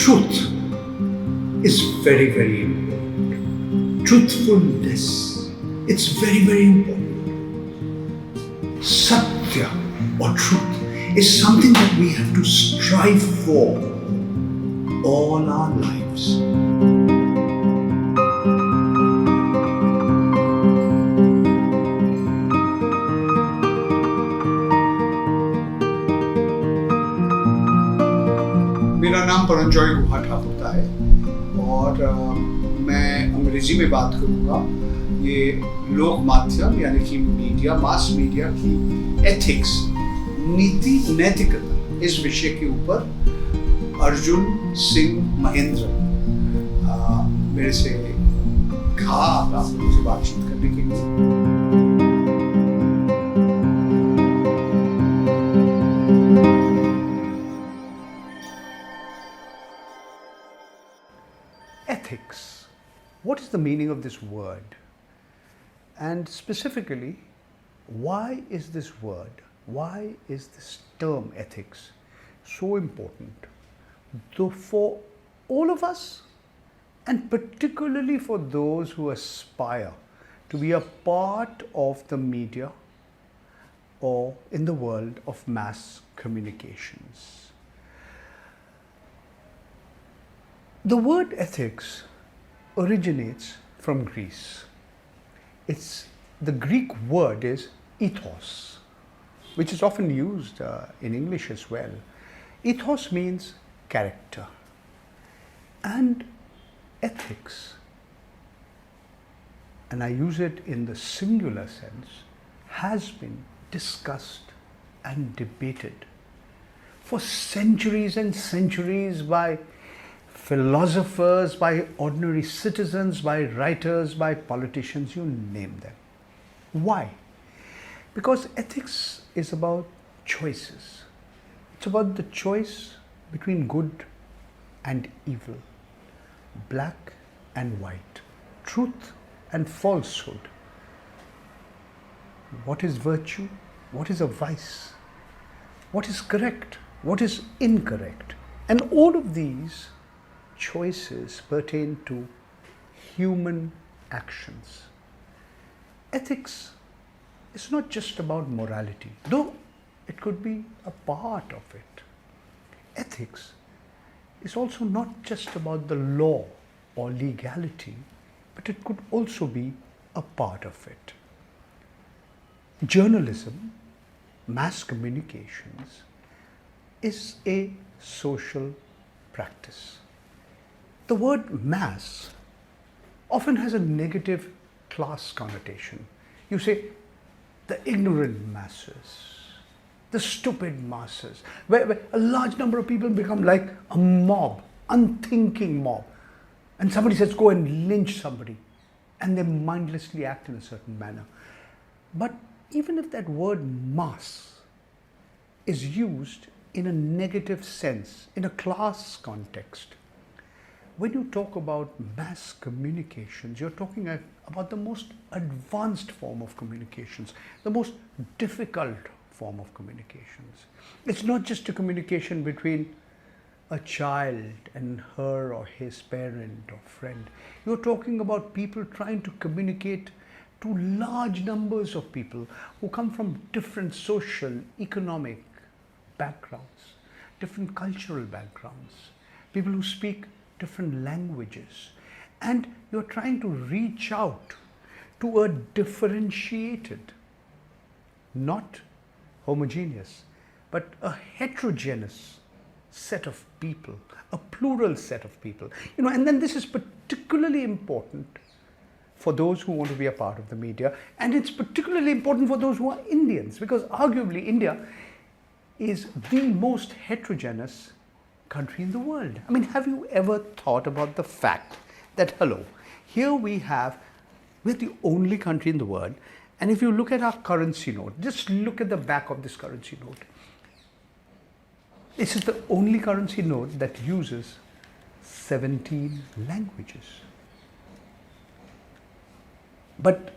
truth is very, very important. Truthfulness, it's very, very important. Satya or truth is something that we have to strive for all our lives. मेरा नाम परंजॉय गुहा ठाकुर है और मैं अंग्रेजी में बात करूँगा। ये लोक माध्यम यानी कि मीडिया, मास मीडिया की एथिक्स, नीति नैतिकता, इस विषय के ऊपर अर्जुन सिंह महेंद्र मेरे से कहा आप लोगों से बातचीत करने के लिए। Ethics. What is the meaning of this word? And specifically, why is this word, why is this term ethics so important? Though for all of us, and particularly for those who aspire to be a part of the media or in the world of mass communications. The word ethics originates from Greece. The Greek word is ethos, which is often used in English as well. Ethos means character. And ethics, and I use it in the singular sense, has been discussed and debated for centuries and centuries by philosophers, by ordinary citizens, by writers, by politicians, you name them. Why? Because ethics is about choices. It's about the choice between good and evil, black and white, truth and falsehood. What is virtue? What is a vice? What is correct? What is incorrect? And all of these choices pertain to human actions. Ethics is not just about morality, though it could be a part of it. Ethics is also not just about the law or legality, but it could also be a part of it. Journalism, mass communications, is a social practice. The word mass often has a negative class connotation. You say, the ignorant masses, the stupid masses, where a large number of people become like a mob, unthinking mob. And somebody says, go and lynch somebody. And they mindlessly act in a certain manner. But even if that word mass is used in a negative sense, in a class context, when you talk about mass communications, you're talking about the most advanced form of communications, the most difficult form of communications. It's not just a communication between a child and her or his parent or friend. You're talking about people trying to communicate to large numbers of people who come from different social, economic backgrounds, different cultural backgrounds, people who speak different languages, and you're trying to reach out to a differentiated, not homogeneous, but a heterogeneous set of people, a plural set of people. And then this is particularly important for those who want to be a part of the media, and it's particularly important for those who are Indians, because arguably India is the most heterogeneous country in the world. I mean, have you ever thought about the fact that, here we're the only country in the world, and if you look at our currency note, just look at the back of this currency note. This is the only currency note that uses 17 languages. But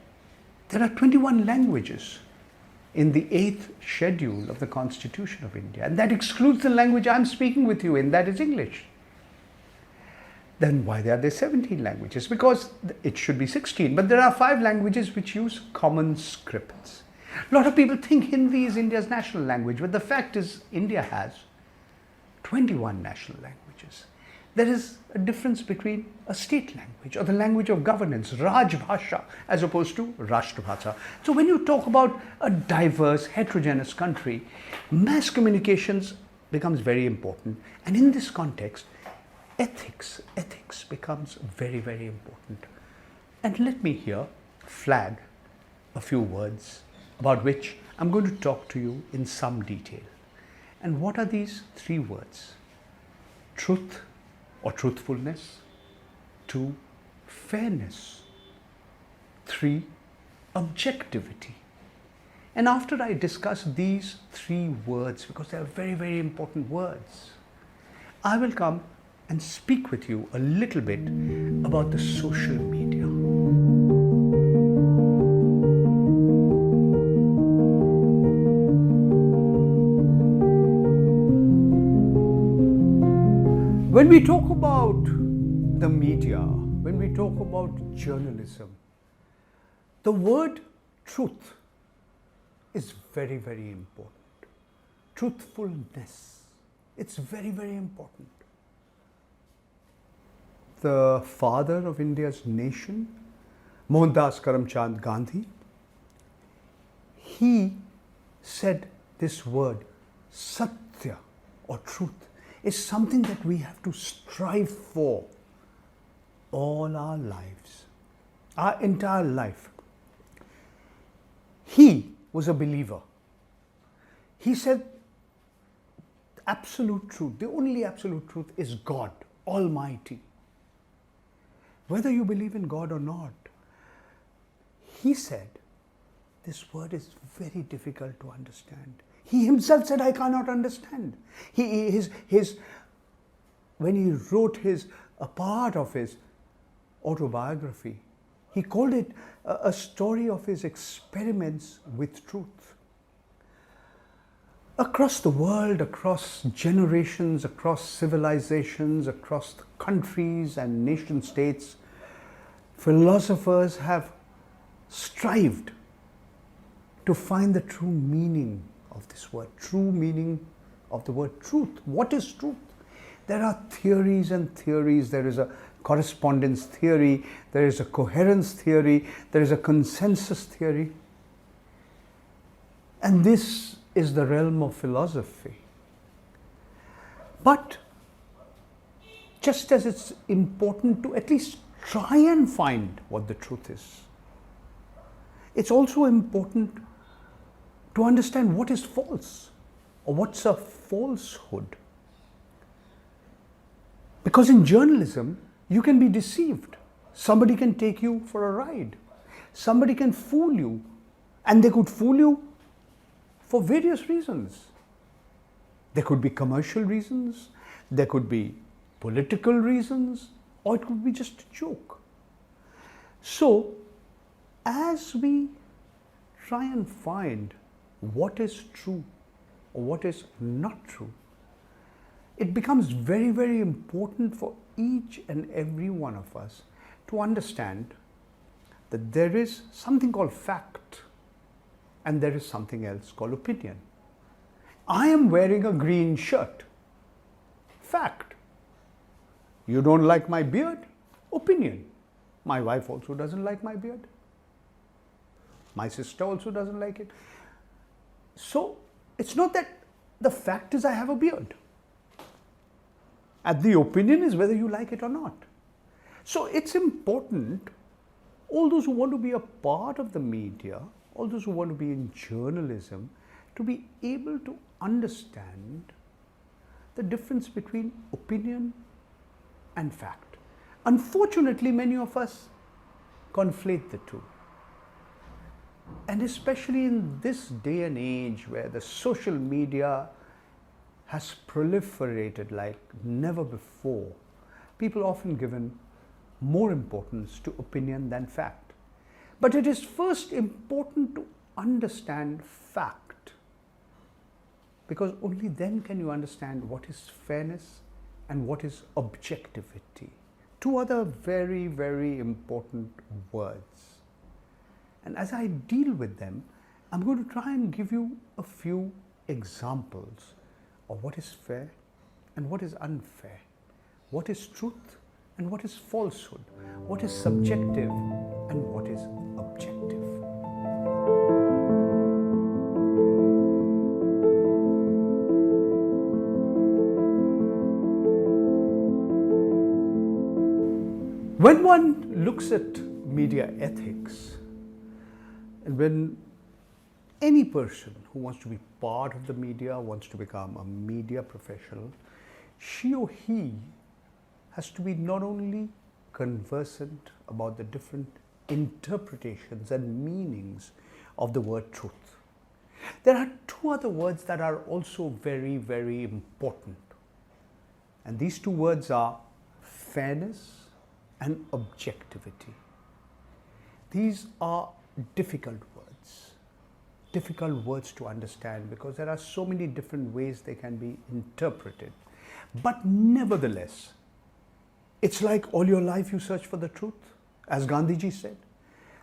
there are 21 languages in the 8th schedule of the Constitution of India, and that excludes the language I'm speaking with you in, that is English. Then why are there 17 languages? Because it should be 16, but there are 5 languages which use common scripts. A lot of people think Hindi is India's national language, but the fact is India has 21 national languages. There is a difference between a state language or the language of governance, Raj Bhasha, as opposed to Rashtrabhasha. So when you talk about a diverse, heterogeneous country, mass communications becomes very important. And in this context, ethics becomes very, very important. And let me here flag a few words about which I'm going to talk to you in some detail. And what are these 3 words? Truth or truthfulness. 2, fairness. 3, objectivity. And after I discuss these 3 words, because they are very, very important words, I will come and speak with you a little bit about the social media. When we talk about the media, when we talk about journalism, the word truth is very, very important. Truthfulness, it's very, very important. The father of India's nation, Mohandas Karamchand Gandhi, he said this word, Satya or truth, is something that we have to strive for all our lives, our entire life. He was a believer. He said, absolute truth, the only absolute truth is God Almighty. Whether you believe in God or not, he said, this word is very difficult to understand. He himself said, I cannot understand. When he wrote a part of his autobiography, he called it a story of his experiments with truth. Across the world, across generations, across civilizations, across the countries and nation states, philosophers have strived to find the true meaning of this word, true meaning of the word truth. What is truth? There are theories and theories. There is a correspondence theory, there is a coherence theory, there is a consensus theory. And this is the realm of philosophy. But just as it's important to at least try and find what the truth is, it's also important to understand what is false or what's a falsehood. Because in journalism, you can be deceived. Somebody can take you for a ride. Somebody can fool you. And they could fool you for various reasons. There could be commercial reasons, there could be political reasons, or it could be just a joke. So, as we try and find what is true or what is not true, it becomes very, very important for each and every one of us to understand that there is something called fact and there is something else called opinion. I am wearing a green shirt. Fact. You don't like my beard? Opinion. My wife also doesn't like my beard. My sister also doesn't like it. So, it's not that the fact is I have a beard. And the opinion is whether you like it or not. So, it's important, all those who want to be a part of the media, all those who want to be in journalism, to be able to understand the difference between opinion and fact. Unfortunately, many of us conflate the two. And especially in this day and age where the social media has proliferated like never before, people often given more importance to opinion than fact. But it is first important to understand fact, because only then can you understand what is fairness and what is objectivity. two other very, very important words. And as I deal with them, I'm going to try and give you a few examples of what is fair and what is unfair, what is truth and what is falsehood, what is subjective and what is objective. When one looks at media ethics, and when any person who wants to be part of the media, wants to become a media professional, she or he has to be not only conversant about the different interpretations and meanings of the word truth. There are two other words that are also very, very important. And these two words are fairness and objectivity. These are difficult words to understand because there are so many different ways they can be interpreted. But nevertheless, it's like all your life you search for the truth, as Gandhiji said.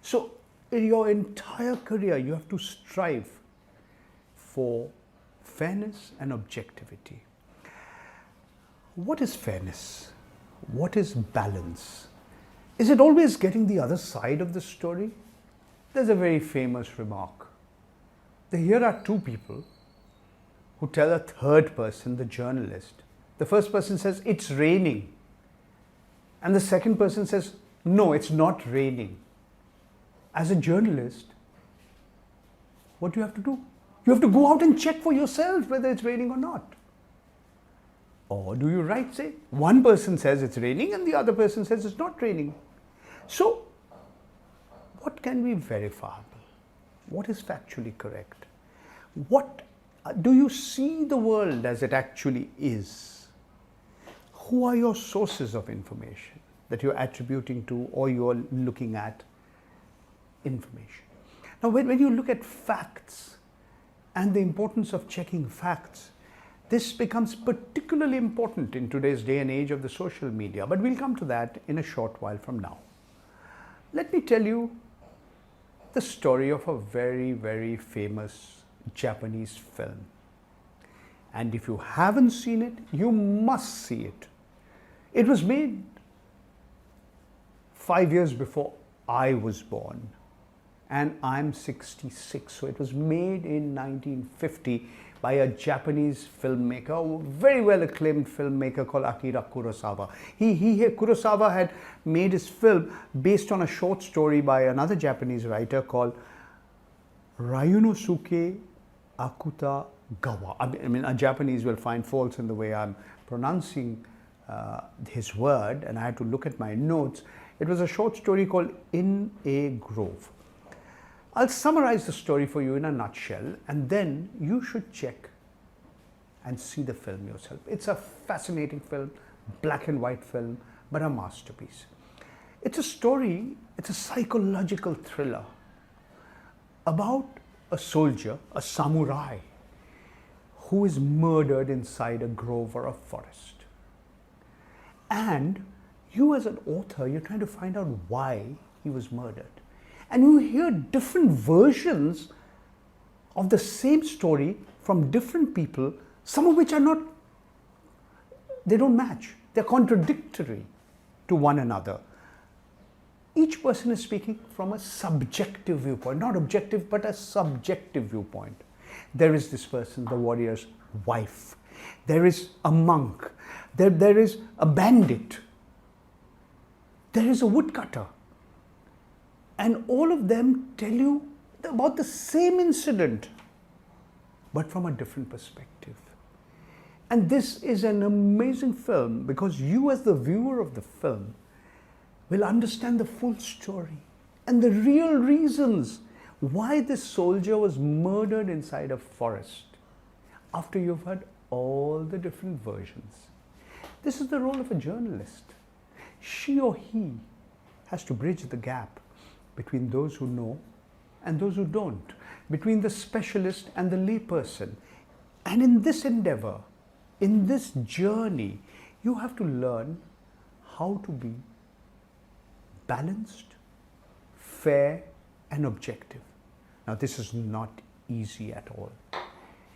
So in your entire career, you have to strive for fairness and objectivity. What is fairness? What is balance? Is it always getting the other side of the story? There's a very famous remark. Here are two people who tell a third person, the journalist. The first person says, it's raining. And the second person says, no, it's not raining. As a journalist, what do you have to do? You have to go out and check for yourself whether it's raining or not. Or do you say, one person says it's raining and the other person says it's not raining. So, what can be verifiable? What is factually correct? Do you see the world as it actually is? Who are your sources of information that you're attributing to or you're looking at information? Now, when you look at facts and the importance of checking facts, this becomes particularly important in today's day and age of the social media, but we'll come to that in a short while from now. Let me tell you the story of a very, very famous Japanese film. And if you haven't seen it, you must see it. It was made 5 years before I was born, and I'm 66. So it was made in 1950 by a Japanese filmmaker, a very well acclaimed filmmaker called Akira Kurosawa. Kurosawa had made his film based on a short story by another Japanese writer called Ryunosuke Akutagawa. I mean, a Japanese will find faults in the way I'm pronouncing his word, and I had to look at my notes. It was a short story called In a Grove. I'll summarize the story for you in a nutshell, and then you should check and see the film yourself. It's a fascinating film, black and white film, but a masterpiece. It's a story, it's a psychological thriller about a soldier, a samurai, who is murdered inside a grove or a forest. And you as an author, you're trying to find out why he was murdered. And you hear different versions of the same story from different people, some of which are not, they don't match. They're contradictory to one another. Each person is speaking from a subjective viewpoint, not objective, but a subjective viewpoint. There is this person, the warrior's wife. There is a monk. There is a bandit. There is a woodcutter. And all of them tell you about the same incident, but from a different perspective. And this is an amazing film because you as the viewer of the film will understand the full story and the real reasons why this soldier was murdered inside a forest after you've heard all the different versions. This is the role of a journalist. She or he has to bridge the gap between those who know and those who don't, between the specialist and the layperson. And in this endeavor, in this journey, you have to learn how to be balanced, fair, and objective. Now, this is not easy at all.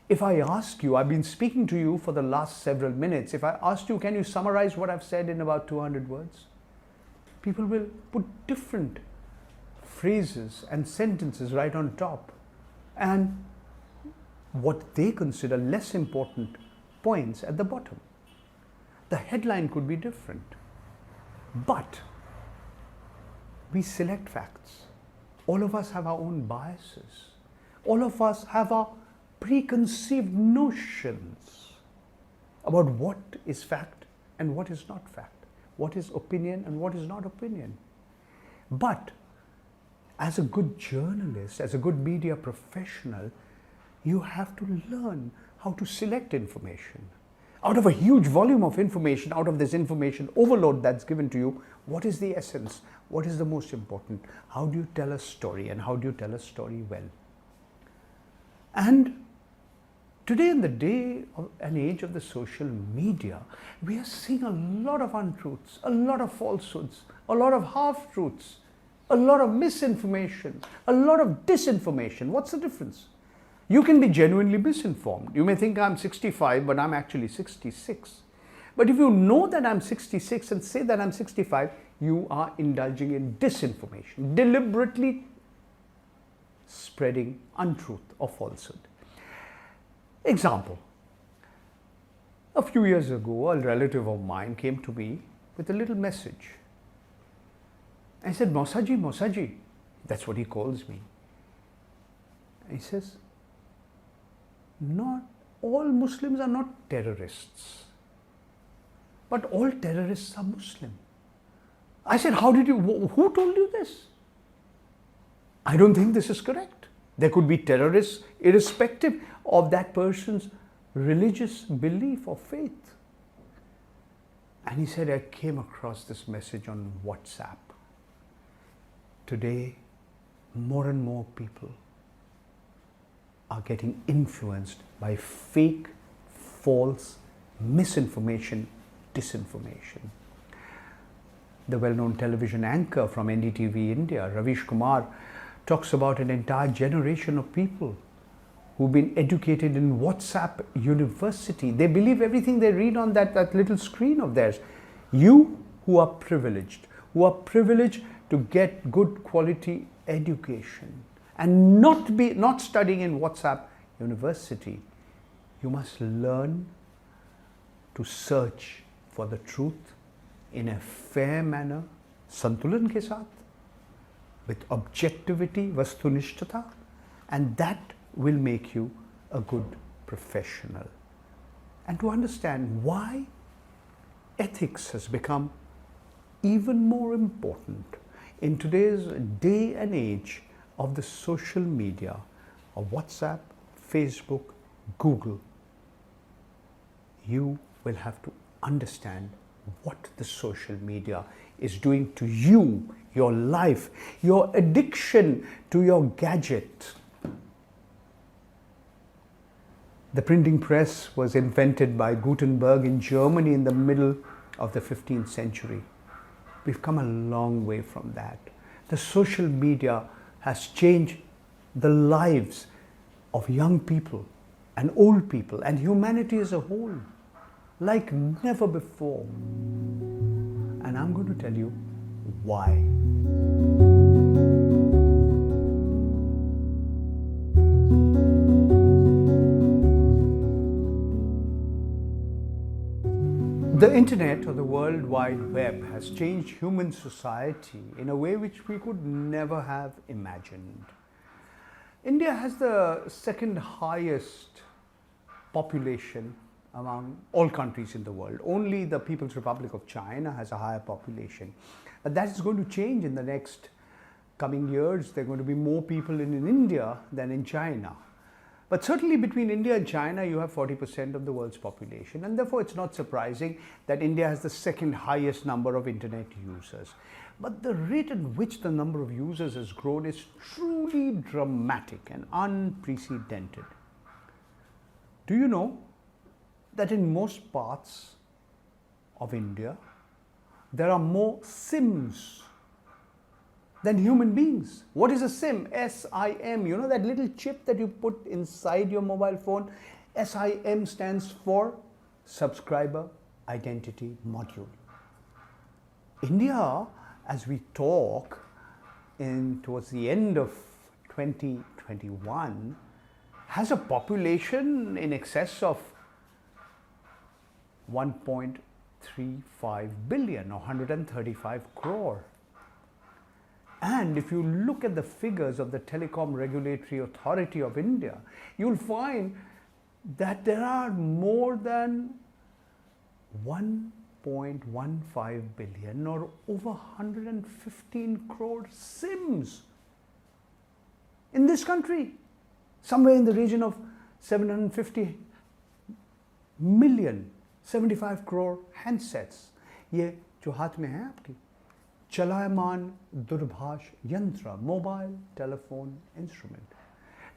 If I ask you, I've been speaking to you for the last several minutes, if I asked you, can you summarize what I've said in about 200 words? People will put different phrases and sentences right on top, and what they consider less important points at the bottom. The headline could be different, but we select facts. All of us have our own biases. All of us have our preconceived notions about what is fact and what is not fact, what is opinion and what is not opinion. But as a good journalist, as a good media professional, you have to learn how to select information. Out of a huge volume of information, out of this information overload that's given to you, what is the essence? What is the most important? How do you tell a story, and how do you tell a story well? And today, in the day and age of the social media, we are seeing a lot of untruths, a lot of falsehoods, a lot of half-truths, a lot of misinformation, a lot of disinformation. What's the difference? You can be genuinely misinformed. You may think I'm 65, but I'm actually 66. But if you know that I'm 66 and say that I'm 65, you are indulging in disinformation, deliberately spreading untruth or falsehood. Example, a few years ago, a relative of mine came to me with a little message. I said, Mosaji, Mosaji, that's what he calls me. He says, not all Muslims are not terrorists, but all terrorists are Muslim. I said, who told you this? I don't think this is correct. There could be terrorists irrespective of that person's religious belief or faith. And he said, I came across this message on WhatsApp. Today, more and more people are getting influenced by fake, false, misinformation, disinformation. The well-known television anchor from NDTV India, Ravish Kumar, talks about an entire generation of people who've been educated in WhatsApp University. They believe everything they read on that little screen of theirs. You who are privileged to get good quality education and not studying in WhatsApp University, you must learn to search for the truth in a fair manner, santulan ke saath, with objectivity, vastunishtata, and that will make you a good professional. And to understand why ethics has become even more important in today's day and age of the social media of WhatsApp, Facebook, Google, you will have to understand what the social media is doing to you, your life, your addiction to your gadget. The printing press was invented by Gutenberg in Germany in the middle of the 15th century. We've come a long way from that. The social media has changed the lives of young people and old people and humanity as a whole like never before. And I'm going to tell you why. The internet, or the World Wide Web, has changed human society in a way which we could never have imagined. India has the second highest population among all countries in the world. Only the People's Republic of China has a higher population. But that is going to change in the next coming years. There are going to be more people in India than in China. But certainly between India and China, you have 40% of the world's population, and therefore it's not surprising that India has the second highest number of internet users. But the rate at which the number of users has grown is truly dramatic and unprecedented. Do you know that in most parts of India, there are more SIMs than human beings. What is a SIM? SIM. You know that little chip that you put inside your mobile phone? SIM stands for Subscriber Identity Module. India, as we talk towards the end of 2021, has a population in excess of 1.35 billion or 135 crore. And if you look at the figures of the Telecom Regulatory Authority of India, you'll find that there are more than 1.15 billion or over 115 crore SIMs in this country. Somewhere in the region of 750 million, 75 crore handsets. ये जो हाथ में है आपकी चलायमान दूरभाष यंत्र, mobile telephone instrument.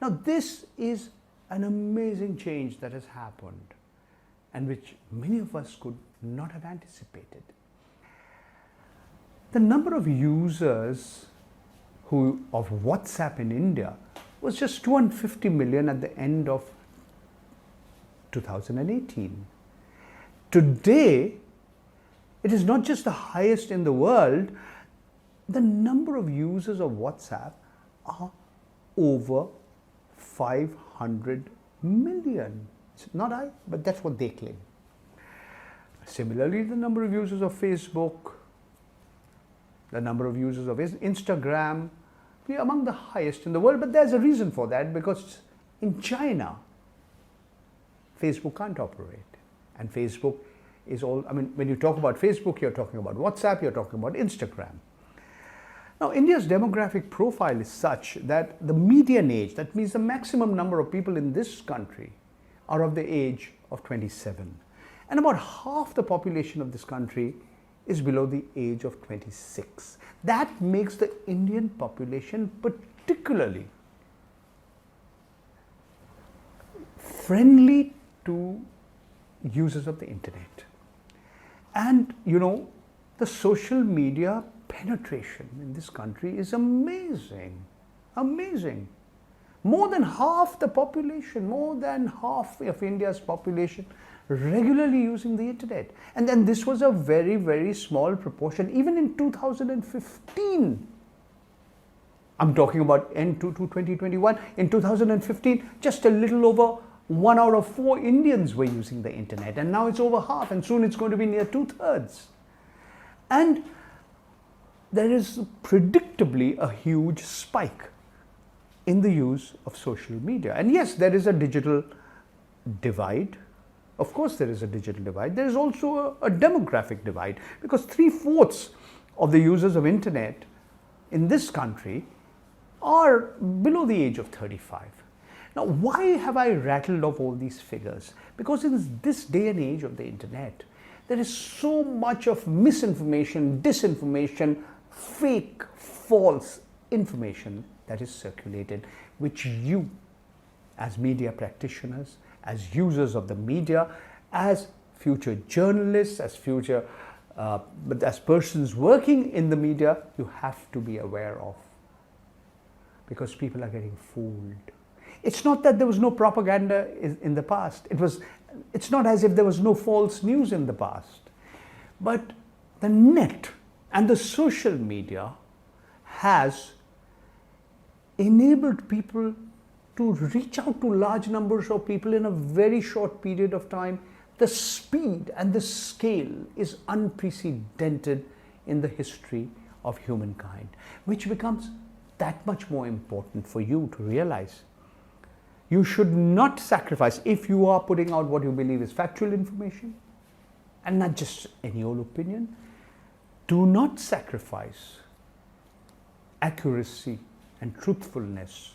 Now this is an amazing change that has happened and which many of us could not have anticipated. The number of users of WhatsApp in India was just 250 million at the end of 2018. Today, it is not just the highest in the world, the number of users of WhatsApp are over 500 million. It's not I, but that's what they claim. Similarly, the number of users of Facebook, the number of users of Instagram, we are among the highest in the world, but there's a reason for that, because in China, Facebook can't operate. And Facebook is all, I mean, when you talk about Facebook, you're talking about WhatsApp, you're talking about Instagram. Now, India's demographic profile is such that the median age, that means the maximum number of people in this country, are of the age of 27. And about half the population of this country is below the age of 26. That makes the Indian population particularly friendly to users of the internet. And you know, the social media penetration in this country is amazing, amazing. More than half the population, more than half of India's population regularly using the internet. And then this was a very, very small proportion. Even in 2015, I'm talking about end to 2021, in 2015, just a little over 1 out of 4 Indians were using the internet. And now it's over half, and soon it's going to be near 2/3. And there is predictably a huge spike in the use of social media. And yes, there is a digital divide. Of course, there is a digital divide. There is also a demographic divide, because 3/4 of the users of internet in this country are below the age of 35. Now, why have I rattled off all these figures? Because in this day and age of the internet, there is so much of misinformation, disinformation, fake, false information that is circulated, which you, as media practitioners, as users of the media, as future journalists, as persons working in the media, you have to be aware of. Because people are getting fooled. It's not that there was no propaganda in the past. It's not as if there was no false news in the past. But the net and the social media has enabled people to reach out to large numbers of people in a very short period of time. The speed and the scale is unprecedented in the history of humankind, which becomes that much more important for you to realize. You should not sacrifice, if you are putting out what you believe is factual information and not just any old opinion, do not sacrifice accuracy and truthfulness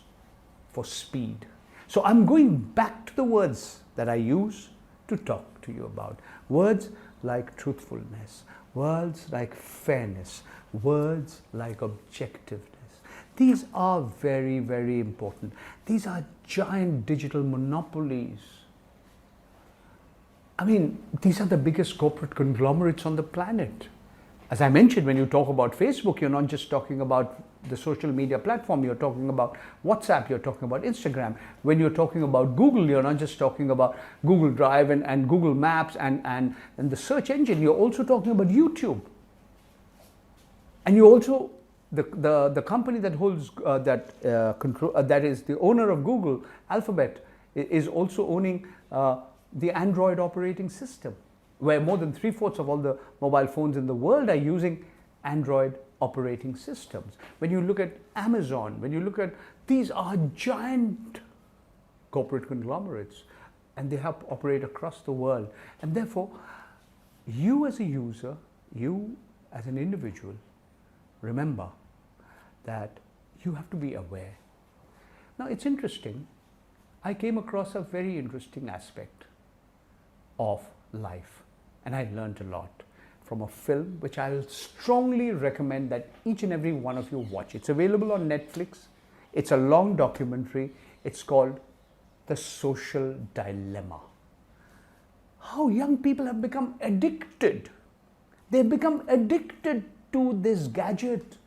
for speed. So I'm going back to the words that I use to talk to you about. Words like truthfulness, words like fairness, words like objectiveness. These are very, very important. These are giant digital monopolies. I mean, these are the biggest corporate conglomerates on the planet. As I mentioned, when you talk about Facebook, you're not just talking about the social media platform, you're talking about WhatsApp, you're talking about Instagram. When you're talking about Google, you're not just talking about Google Drive and Google Maps and the search engine, you're also talking about YouTube. And you also, the company that holds that is the owner of Google, Alphabet, is also owning the Android operating system, where more than 3/4 of all the mobile phones in the world are using Android operating systems. When you look at Amazon, when you look at, these are giant corporate conglomerates, and they have operate across the world. And therefore, you as a user, you as an individual, remember that you have to be aware. Now, it's interesting. I came across a very interesting aspect of life, and I learned a lot from a film which I will strongly recommend that each and every one of you watch. It's available on Netflix. It's a long documentary. It's called The Social Dilemma. How young people have become addicted. They've become addicted to this gadget.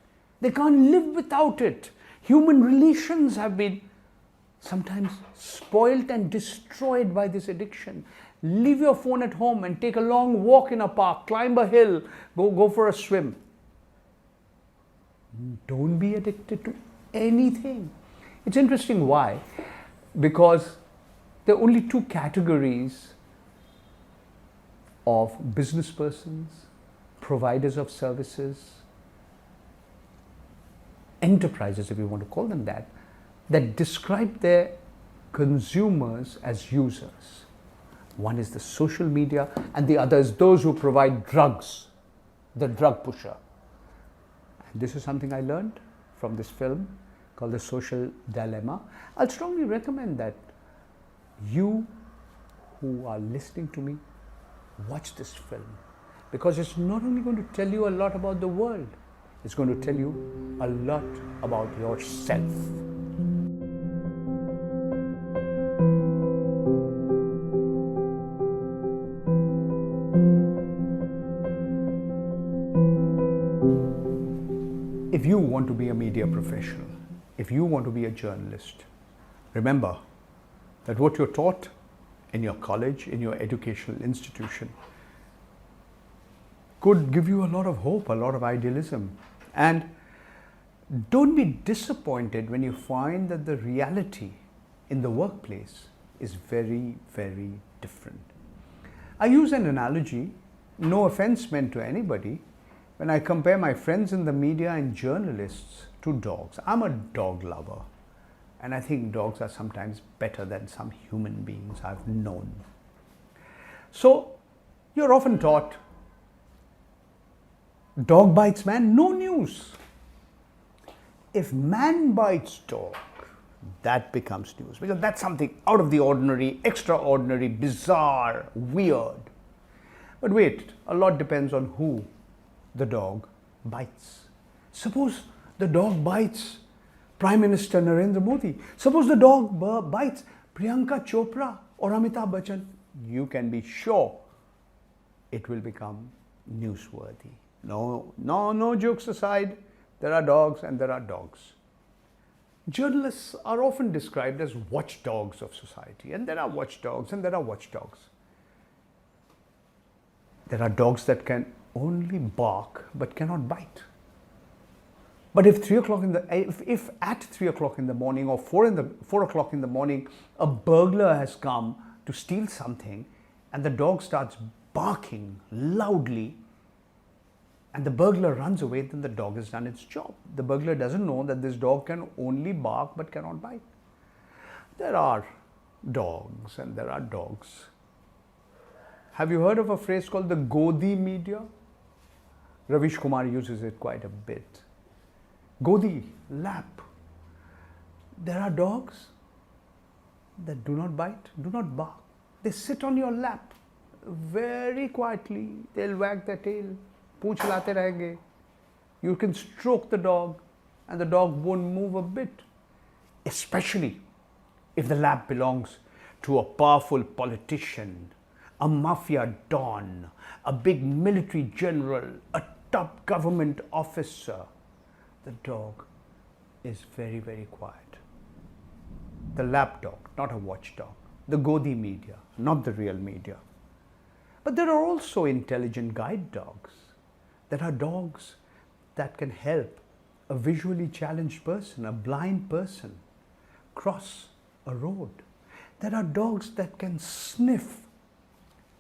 They can't live without it. Human relations have been sometimes spoilt and destroyed by this addiction. Leave your phone at home and take a long walk in a park, climb a hill, go for a swim. Don't be addicted to anything. It's interesting why. Because there are only two categories of business persons, providers of services, enterprises, if you want to call them that describe their consumers as users. One is the social media, and the other is those who provide drugs, the drug pusher. And this is something I learned from this film called The Social Dilemma. I'll strongly recommend that you who are listening to me watch this film, because it's not only going to tell you a lot about the world, it's going to tell you a lot about yourself. If you want to be a media professional, if you want to be a journalist, remember that what you're taught in your college, in your educational institution, could give you a lot of hope, a lot of idealism. And don't be disappointed when you find that the reality in the workplace is very, very different. I use an analogy, no offense meant to anybody, when I compare my friends in the media and journalists to dogs. I'm a dog lover, and I think dogs are sometimes better than some human beings I've known. So you're often taught, dog bites man, no news. If man bites dog, that becomes news, because that's something out of the ordinary, extraordinary, bizarre, weird. But wait, a lot depends on who the dog bites. Suppose the dog bites Prime Minister Narendra Modi. Suppose the dog bites Priyanka Chopra or Amitabh Bachchan. You can be sure it will become newsworthy. No jokes aside, there are dogs and there are dogs. Journalists are often described as watchdogs of society, and there are watchdogs and there are watchdogs. There are dogs that can only bark but cannot bite. But if at 3 o'clock in the morning or 4 o'clock in the morning, a burglar has come to steal something, and the dog starts barking loudly, and the burglar runs away, then the dog has done its job. The burglar doesn't know that this dog can only bark but cannot bite. There are dogs and there are dogs. Have you heard of a phrase called the Godi media? Ravish Kumar uses it quite a bit. Godi, lap. There are dogs that do not bite, do not bark. They sit on your lap very quietly. They'll wag their tail. Poonch laate rahenge. You can stroke the dog and the dog won't move a bit. Especially if the lap belongs to a powerful politician, a mafia don, a big military general, a top government officer, the dog is very, very quiet. The lap dog, not a watchdog. The Godi media, not the real media. But there are also intelligent guide dogs. There are dogs that can help a visually challenged person, a blind person, cross a road. There are dogs that can sniff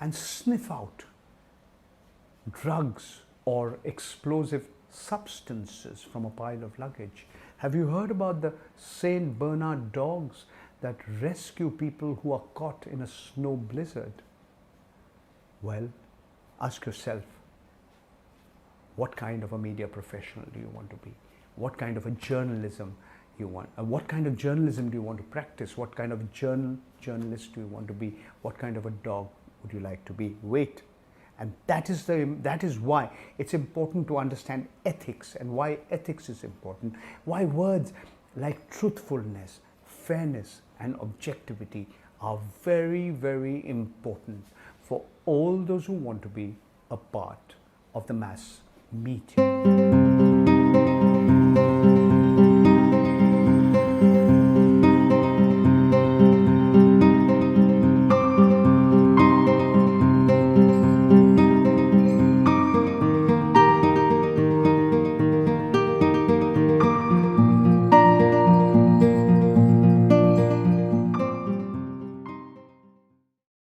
and sniff out drugs or explosive substances from a pile of luggage. Have you heard about the Saint Bernard dogs that rescue people who are caught in a snow blizzard? Well, ask yourself, what kind of a media professional do you want to be? What kind of a journalism you want? What kind of journalism do you want to practice? What kind of journalist do you want to be? What kind of a dog would you like to be? Wait. And that is why it's important to understand ethics, and why ethics is important, why words like truthfulness, fairness and objectivity are very, very important for all those who want to be a part of the mass media.